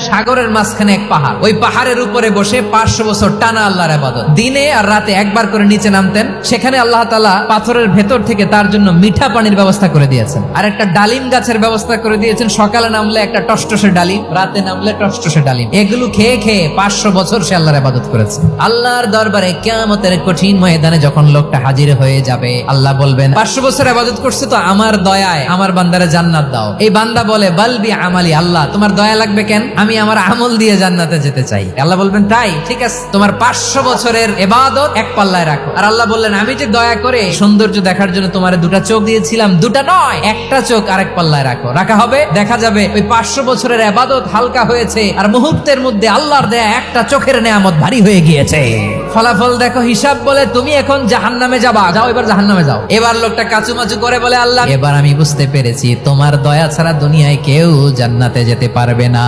সাগরের মাঝখানে এক পাহাড়, ওই পাহাড়ের উপরে বসে 500 বছর টানা আল্লাহর ইবাদত। দিনে আর রাতে একবার করে নিচে নামতেন। সেখানে আল্লাহ তাআলা পাথরের ভেতর থেকে তার জন্য মিঠা পানির ব্যবস্থা করে দিয়েছেন, আর একটা ডালিম গাছের ব্যবস্থা করে দিয়েছেন। সকালে নামলে একটা টসটসে ডালিম, রাতে নামলে টসটসে ডালিম। এগুলো খেয়ে খেয়ে 500 বছর সে আল্লাহর ইবাদত করেছে। আল্লাহর দরবারে কিয়ামতের কঠিন ময়দানে যখন লোকটা হাজির হয়ে যাবে, আল্লাহ বলবেন 500 বছর ইবাদত করছে তো আমার দয়ায় আমার বান্দারে জান্নাত দাও। এই বান্দা বলে বালবি আমালি, আল্লাহ তোমার দয়া লাগবে কেন? আমি আমার আমল দিয়ে জান্নাতে যেতে চাই। আল্লাহ বলবেন তাই, ঠিক আছে, তোমার 500 বছরের ইবাদত এক পাল্লায় রাখো। আর আল্লাহ বললেন আমি যে দয়া করে সৌন্দর্য দেখার জন্য তোমার দুটা চোখ দিয়েছিলাম, দুটা নয় একটা চোখ আরেক পাল্লায় রাখো। রাখা হবে, দেখা যাবে ওই 500 বছরের ইবাদত হালকা হয়েছে, আর মুহূর্তের মধ্যে আল্লাহর দেয়া একটা চোখের নেয়ামত ভারী হয়ে গিয়েছে। ফলাফল দেখো, হিসাব বলে তুমি এখন জাহান্নামে যাবা, যাও এবার জাহান্নামে যাও। এবার লোকটা কাচুমাচু করে বলে আল্লাহ এবার আমি বুঝতে পেরেছি তোমার দয়া ছাড়া দুনিয়ায় কেউ জান্নাতে যেতে পারবে না।